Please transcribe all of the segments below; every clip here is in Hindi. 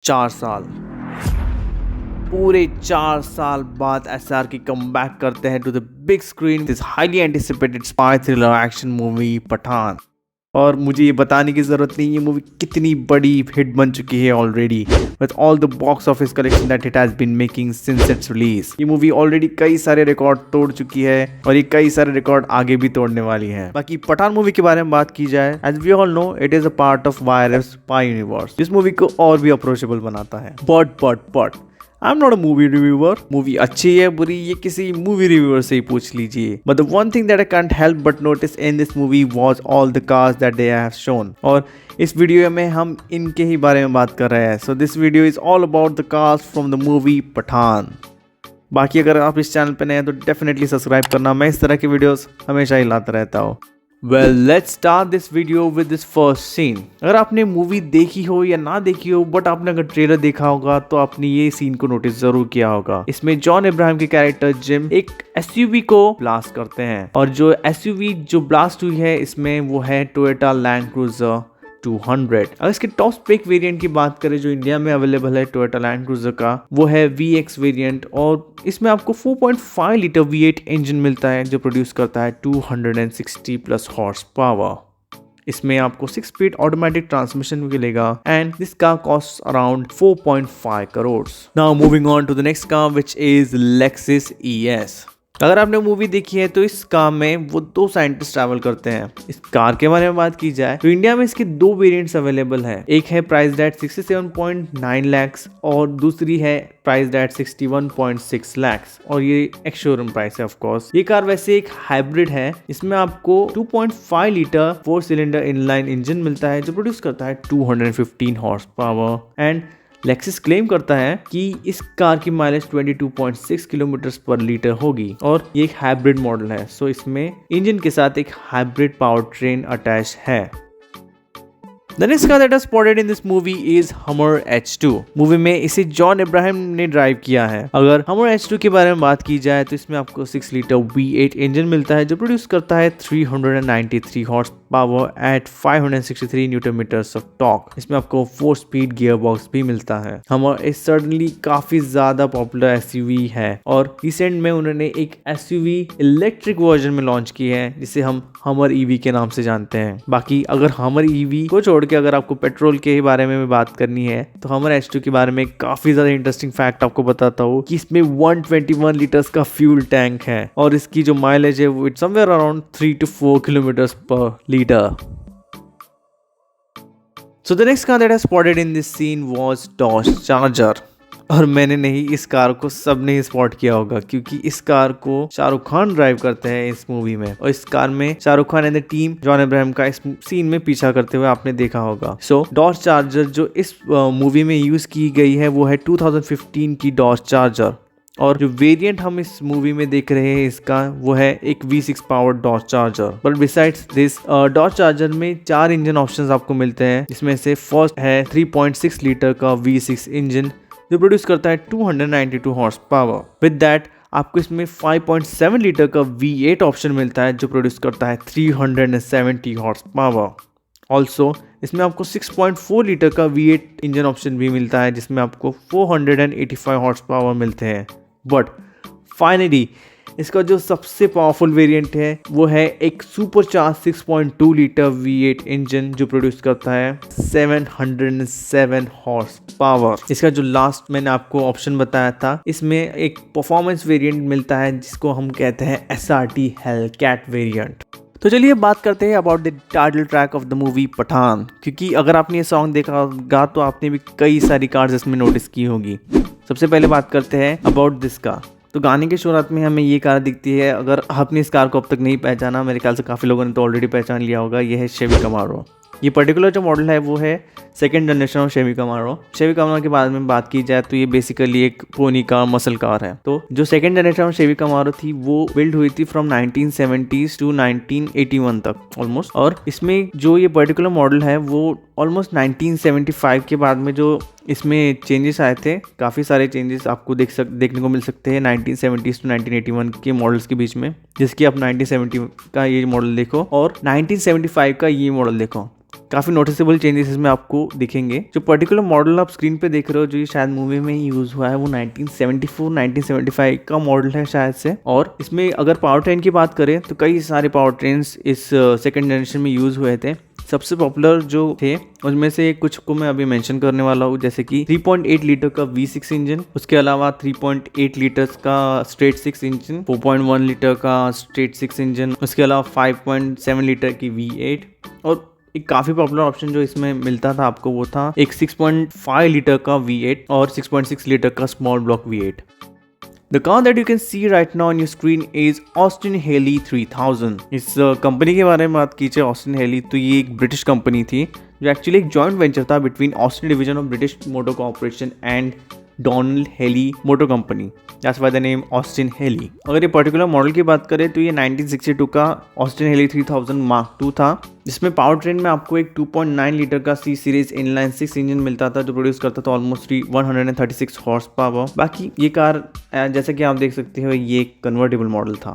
4 साल, पूरे 4 साल बाद एसआर की कमबैक करते हैं to the big screen this highly anticipated spy thriller action movie Pathaan. और मुझे ये बताने की जरूरत नहीं, ये मूवी कितनी बड़ी हिट बन चुकी है already with all the box office collection that it has been making since its release. ये मूवी ऑलरेडी कई सारे रिकॉर्ड तोड़ चुकी है और ये कई सारे रिकॉर्ड आगे भी तोड़ने वाली है। बाकी पठान मूवी के बारे में बात की जाए, as we all know it is a part of virus spy universe, जिस मूवी को और भी अप्रोचेबल बनाता है। But I am not a movie reviewer. Movie अच्छी है बुरी ये किसी मूवी रिव्यूअर से ही पूछ लीजिए। But the one thing that I can't help but notice in this movie was all the cast that they have shown. और इस वीडियो में हम इनके ही बारे में बात कर रहे हैं। So this video is all about the cast from the movie Pathaan. बाकी अगर आप इस चैनल पे नए हैं तो डेफिनेटली सब्सक्राइब करना, मैं इस तरह की वीडियोस हमेशा ही लाता रहता हूँ। Well let's start this video with this first scene. अगर आपने मूवी देखी हो या ना देखी हो, बट आपने अगर ट्रेलर देखा होगा तो आपने ये सीन को नोटिस जरूर किया होगा। इसमें जॉन इब्राहिम के कैरेक्टर जिम एक एसयूवी को ब्लास्ट करते हैं और जो एसयूवी जो ब्लास्ट हुई है इसमें वो है टोयोटा लैंड क्रूजर 200। अगर इसके टॉप स्पेक वेरिएंट की बात करें जो इंडिया में अवेलेबल है टोयोटा लैंड क्रूजर का, वो है VX वेरिएंट और इसमें आपको 4.5 लीटर V8 इंजन मिलता है जो प्रोड्यूस करता है 260 प्लस हॉर्स पावर। इसमें आपको 6 स्पीड ऑटोमेटिक ट्रांसमिशन मिलेगा and this car cost around 4.5 crore. Now moving on to the next car which is Lexus ES। अगर आपने मूवी देखी है तो इस कार में वो 2 साइंटिस्ट ट्रैवल करते हैं। इस कार के बारे में बात की जाए तो इंडिया में इसके 2 वेरिएंट्स अवेलेबल है। एक है प्राइस एट 67.9 lakhs और दूसरी है प्राइस एट 61.6 lakhs और ये एक्स शोरूम प्राइस है ऑफ कोर्स। ये कार वैसे एक हाइब्रिड है। इसमें आपको 2.5 लीटर 4 सिलेंडर इनलाइन इंजन मिलता है जो प्रोड्यूस करता है 215 horse power and Lexus claim करता है कि इस कार की माइलेज 22.6 किलोमीटर पर लीटर होगी और ये एक हाइब्रिड मॉडल है। सो इसमें इंजन के साथ एक हाइब्रिड पावर ट्रेन अटैच है। The next car that is spotted in this movie is Hummer H2। Movie में इसे जॉन इब्राहिम ने ड्राइव किया है। अगर Hummer H2 के बारे में बात की जाए तो इसमें आपको 6 लीटर V8 इंजन मिलता है जो प्रोड्यूस करता है 393 horse power at 563 newton metres of torque. इसमें आपको 4 स्पीड गियर बॉक्स भी मिलता है। Hummer इज सर्टनली काफी ज्यादा पॉपुलर SUV है और रिसेंट में उन्होंने एक SUV इलेक्ट्रिक वर्जन में लॉन्च की है जिसे हम Hummer EV के नाम से जानते हैं। बाकी अगर Hummer EV को छोड़ के अगर आपको पेट्रोल के बारे में बात करनी है तो Hummer H2 के बारे में काफी ज्यादा इंटरेस्टिंग फैक्ट आपको बताता हूँ कि इसमें 121 लीटर्स का फ्यूल टैंक है और इसकी जो माइलेज है वो समवेयर अराउंड 3 to 4 किलोमीटर्स पर litre. So the next car that I spotted in this scene was Dodge Charger। और मैंने नहीं, इस कार को सबने स्पॉट किया होगा क्योंकि इस कार को शाहरुख खान ड्राइव करते हैं इस मूवी में और इस कार में Shahrukh Khan and the team John Ibrahim का इस सीन में पीछा करते हुए आपने देखा होगा। सो डॉज चार्जर जो इस मूवी में यूज की गई है वो है 2015 की डॉज चार्जर और जो वेरिएंट हम इस मूवी में देख रहे हैं इसका वो है एक V6 powered Dodge Charger. But besides this Dodge Charger में 4 इंजन ऑप्शंस आपको मिलते हैं जिसमें से फर्स्ट है 3.6 लीटर का V6 इंजन जो प्रोड्यूस करता है 292 हॉर्स पावर। विद दैट आपको इसमें 5.7 लीटर का V8 ऑप्शन मिलता है जो प्रोड्यूस करता है 370 हॉर्स पावर। ऑल्सो इसमें आपको 6.4 लीटर का V8 इंजन ऑप्शन भी मिलता है जिसमें आपको 485 हॉर्स पावर मिलते हैं। बट फाइनली इसका जो सबसे पावरफुल वेरिएंट है वो है एक सुपरचार्ज 6.2 लीटर V8 इंजन जो प्रोड्यूस करता है 707 हॉर्स पावर। इसका जो लास्ट मैंने आपको ऑप्शन बताया था इसमें एक परफॉर्मेंस वेरिएंट मिलता है जिसको हम कहते हैं SRT Hellcat वेरिएंट। तो चलिए बात करते हैं about the title track of the movie Pathaan, क्योंकि अगर आपने ये सॉन्ग देखा होगा तो आपने भी कई सारी कार्स इसमें नोटिस की होगी। सबसे पहले बात करते हैं अबाउट दिस कार। तो गाने के शुरुआत में हमें ये कार दिखती है। अगर आपने इस कार को अब तक नहीं पहचाना, मेरे ख्याल से काफ़ी लोगों ने तो ऑलरेडी पहचान लिया होगा, ये है शेवी कमारो। ये पर्टिकुलर जो मॉडल है वो है 2nd जनरेशन ऑफ शेवी कमारो। शेवी कमारो के बारे में बात की जाए तो ये बेसिकली एक पोनी कार, मसल कार है। तो जो 2nd जनरेशन ऑफ शेवी कमारो थी वो बिल्ड हुई थी फ्रॉम 1970s टू 1981 तक ऑलमोस्ट। और इसमें जो ये पर्टिकुलर मॉडल है वो ऑलमोस्ट 1975 के बाद में जो इसमें चेंजेस आए थे, काफ़ी सारे चेंजेस आपको देखने को मिल सकते हैं 1970s टू 1981 के मॉडल्स के बीच में। जैसे कि आप 1970 का ये मॉडल देखो और 1975 का ये मॉडल देखो, काफ़ी नोटिसेबल चेंजेस इसमें आपको दिखेंगे। जो पर्टिकुलर मॉडल आप स्क्रीन पे देख रहे हो, जो ये शायद मूवी में ही यूज़ हुआ है, वो 1974-1975 का मॉडल है शायद से। और इसमें अगर पावर ट्रेन की बात करें तो कई सारे पावर ट्रेन्स इस सेकेंड जनरेशन में यूज़ हुए थे। सबसे पॉपुलर जो थे उनमें से कुछ को मैं अभी मेंशन करने वाला हूँ, जैसे कि 3.8 लीटर का V6 इंजन, उसके अलावा 3.8 लीटर का स्ट्रेट 6 इंजन, 4.1 लीटर का स्ट्रेट 6 इंजन, उसके अलावा 5.7 लीटर की V8, और एक काफ़ी पॉपुलर ऑप्शन जो इसमें मिलता था आपको वो था एक 6.5 लीटर का V8 और 6.6 लीटर का small block V8। The car that you can see right now on your screen is Austin Haley 3000। इस कंपनी के बारे में बात कीजिए ऑस्टिन हेली, तो ये एक ब्रिटिश कंपनी थी जो एक्चुअली एक जॉइंट वेंचर था between Austin division of British Motor Corporation and Donald Healey Motor Company, that's why the name Austin Healey. अगर ये पर्टिकुलर मॉडल की बात करें तो ये 1962 का ऑस्टिन हेली 3000 मार्क II था, जिसमें पावर ट्रेन में आपको एक 2.9 लीटर का C सीरीज इनलाइन 6 इंजन मिलता था जो प्रोड्यूस करता था ऑलमोस्ट 136 हॉर्स पावर। बाकी ये कार जैसे कि आप देख सकते हो ये एक कन्वर्टेबल मॉडल था।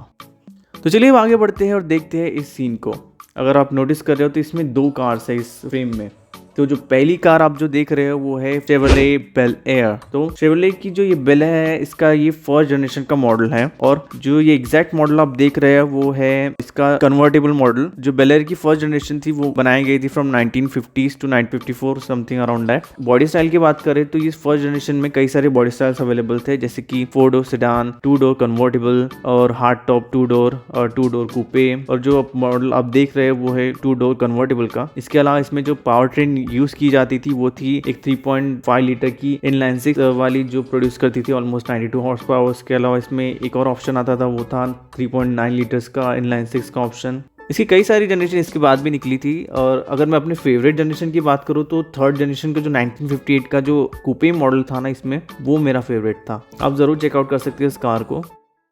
तो चलिए अब आगे बढ़ते हैं और देखते हैं इस सीन को। अगर आप नोटिस कर रहे हो तो इसमें दो कार्स है इस फ्रेम में। तो जो पहली कार आप जो देख रहे हो वो है शेवरले बेल एयर। तो शेवरले की जो ये बेल है इसका ये फर्स्ट जनरेशन का मॉडल है, और जो ये एग्जैक्ट मॉडल आप देख रहे हैं वो है इसका कन्वर्टेबल मॉडल। जो बेल एयर की फर्स्ट जनरेशन थी वो बनाई गई थी from 1950s to 1954 something around that. Body style की बात करें तो इस फर्स्ट जनरेशन में कई सारे बॉडी स्टाइल्स अवेलेबल थे, जैसे कि 4 डोर सेडान, 2 डोर कन्वर्टेबल और हार्ड टॉप 2 डोर और 2 डोर कूपे, और जो मॉडल आप देख रहे हैं वो है 2 डोर कन्वर्टेबल का। इसके अलावा इसमें जो पावर ट्रेन यूज की जाती थी वो थी एक 3.5 लीटर की इनलाइन 6 वाली जो प्रोड्यूस करती थी ऑलमोस्ट 92 हॉर्स पावर। इसके अलावा इसमें एक और ऑप्शन आता था वो था 3.9 लीटर्स का इनलाइन 6 का ऑप्शन। इसकी कई सारी जनरेशन इसके बाद भी निकली थी, और अगर मैं अपने फेवरेट जनरेशन की बात करूँ तो थर्ड जनरेशन का जो 1958 का जो कूपे मॉडल था ना इसमें, वो मेरा फेवरेट था। आप जरूर चेकआउट कर सकते हो इस कार को।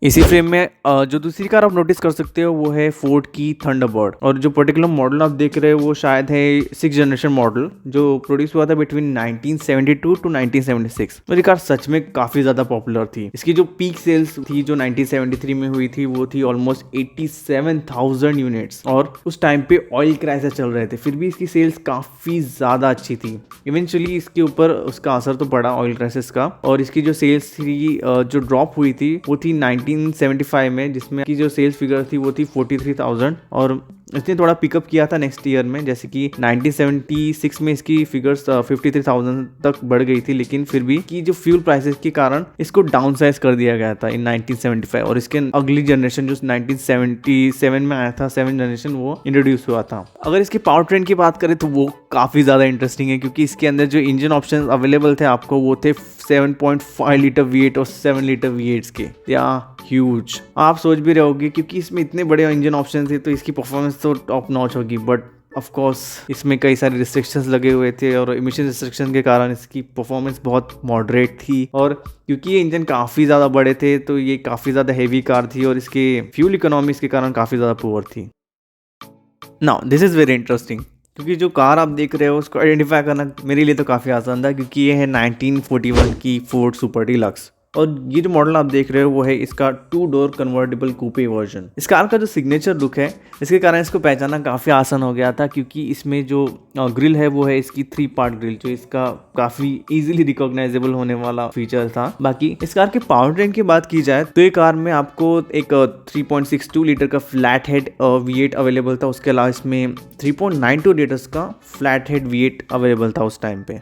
इसी फ्रेम में जो दूसरी कार आप नोटिस कर सकते हो वो है फोर्ड की थंडरबर्ड, और जो पर्टिकुलर मॉडल आप देख रहे हो वो शायद है 6 जनरेशन मॉडल जो प्रोड्यूस हुआ था बिटवीन 1972 टू 1976। और ये कार सच में काफी ज्यादा पॉपुलर थी। इसकी जो पीक सेल्स थी जो 1973 में हुई थी वो थी ऑलमोस्ट 87,000 यूनिट्स, और उस टाइम पे ऑयल क्राइसिस चल रहे थे, फिर भी इसकी सेल्स काफी ज्यादा अच्छी थी। इवेंचुअली इसके ऊपर उसका असर तो पड़ा ऑयल क्राइसिस का, और इसकी जो सेल्स थी जो ड्रॉप हुई थी वो थी 1975 में, जिसमें की जो सेल्स फिगर थी वो थी 43,000, और इसने थोड़ा पिकअप किया था नेक्स्ट ईयर में, जैसे कि 1976 में इसकी फिगर्स 53,000 तक बढ़ गई थी, लेकिन फिर भी की जो फ्यूल प्राइसेस के कारण इसको डाउन साइज कर दिया गया था इन 1975। और इसके अगली जनरेशन जो 1977 में आया था 7th जनरेशन, वो इंट्रोड्यूस हुआ था। अगर इसके पावर ट्रेन की बात करें तो वो काफी ज्यादा इंटरेस्टिंग है, क्योंकि इसके अंदर जो इंजन ऑप्शन अवेलेबल थे आपको वो थे 7.5 लीटर V8 और 7 लीटर V8 के, या ह्यूज। आप सोच भी रहे होगे क्योंकि इसमें इतने बड़े इंजन ऑप्शन थे तो इसकी परफॉर्मेंस तो टॉप नॉच होगी, बट ऑफ कोर्स इसमें कई सारे रिस्ट्रिक्शंस लगे हुए थे, और इमिशन रिस्ट्रिक्शन के कारण इसकी परफॉर्मेंस बहुत मॉडरेट थी। और क्योंकि ये इंजन काफ़ी ज़्यादा बड़े थे तो ये काफ़ी ज़्यादा हेवी कार थी, और इसके फ्यूल इकोनॉमिक्स के कारण काफ़ी ज़्यादा पुअर थी। Now this is very interesting, क्योंकि जो कार आप देख रहे हो उसको आइडेंटिफाई करना मेरे लिए तो काफ़ी आसान था, क्योंकि ये है 1941 की फोर्ड सुपर डीलक्स। और ये जो मॉडल आप देख रहे हो वो है इसका 2 डोर कन्वर्टेबल कूपे वर्जन। इस कार का जो सिग्नेचर लुक है इसके कारण इसको पहचानना काफ़ी आसान हो गया था, क्योंकि इसमें जो ग्रिल है वो है इसकी 3 पार्ट ग्रिल, जो इसका काफ़ी इजीली रिकॉग्नाइजेबल होने वाला फीचर था। बाकी इस कार के पावर ट्रेन की बात की जाए तो ये कार में आपको एक 3.62 लीटर का फ्लैट हेड V8 अवेलेबल था। उसके अलावा इसमें 3.92 लीटर्स का फ्लैट हेड V8 अवेलेबल था उस टाइम पे।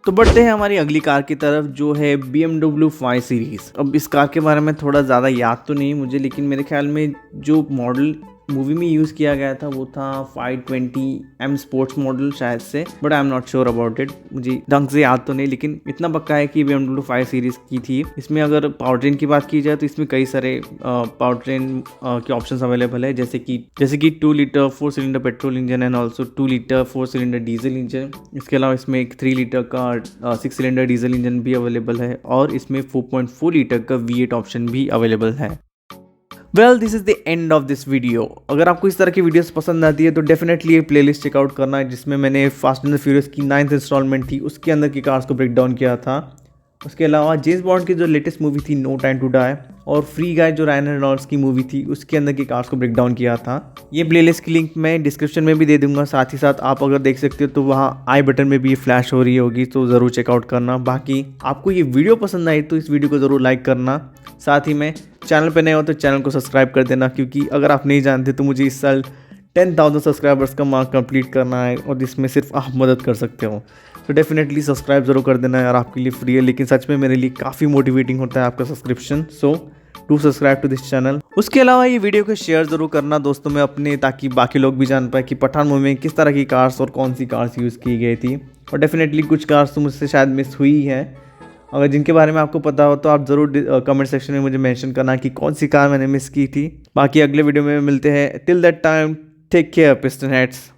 तो बढ़ते हैं हमारी अगली कार की तरफ, जो है BMW 5 सीरीज। अब इस कार के बारे में थोड़ा ज़्यादा याद तो नहीं मुझे, लेकिन मेरे ख्याल में जो मॉडल मूवी में यूज़ किया गया था वो था 520M स्पोर्ट्स मॉडल शायद से, but I am not sure about it, मुझे ढंग से याद तो नहीं, लेकिन इतना पक्का है कि BMW 5 सीरीज़ की थी। इसमें अगर पावर ट्रेन की बात की जाए तो इसमें कई सारे पावर ट्रेन के ऑप्शंस अवेलेबल है, जैसे कि 2 litre 4 cylinder petrol engine and also 2 litre 4 cylinder diesel engine. इसके अलावा इसमें एक 3 लीटर का 6 सिलेंडर डीजल इंजन भी अवेलेबल है, और इसमें 4.4 लीटर का V8 ऑप्शन भी अवेलेबल है। Well this is the end of this video. अगर आपको इस तरह की वीडियोस पसंद आती है तो डेफिनेटली ये प्लेलिस्ट चेकआउट करना है, जिसमें मैंने फास्ट एंड द फ्यूरियस की 9th इंस्टॉलमेंट थी उसके अंदर की कार्स को ब्रेक डाउन किया था। उसके अलावा जेम्स बॉन्ड की जो लेटेस्ट मूवी थी नो टाइम टू डाई, और फ्री गाय जो रायन रेनॉल्ड्स की मूवी थी उसके अंदर की कार्स को ब्रेक डाउन किया था। ये प्लेलिस्ट की लिंक मैं डिस्क्रिप्शन में भी दे दूंगा, साथ ही साथ आप अगर देख सकते हो तो वहाँ आई बटन में भी फ्लैश हो रही होगी, तो ज़रूर चेकआउट करना। बाकी आपको ये वीडियो पसंद आई तो इस वीडियो को ज़रूर लाइक करना, साथ ही में चैनल पर नए हो तो चैनल को सब्सक्राइब कर देना, क्योंकि अगर आप नहीं जानते तो मुझे इस साल 10,000 सब्सक्राइबर्स का मार्क कंप्लीट करना है और इसमें सिर्फ आप मदद कर सकते हो। तो डेफिनेटली सब्सक्राइब जरूर कर देना यार, आपके लिए फ्री है, लेकिन सच में मेरे लिए काफ़ी मोटिवेटिंग होता है आपका subscription. So do subscribe to this channel. उसके अलावा ये वीडियो को शेयर जरूर करना दोस्तों में अपने, ताकि बाकी लोग भी जान पाए कि पठान मूवी में किस तरह की कार्स और कौन सी कार्स यूज़ की गई थी। और डेफिनेटली कुछ कार्स तो मुझसे शायद मिस हुई है, अगर जिनके बारे में आपको पता हो तो आप ज़रूर कमेंट सेक्शन में मुझे मेंशन करना कि कौन सी कार मैंने मिस की थी। बाकी अगले वीडियो में मिलते हैं, till that time take care piston heads.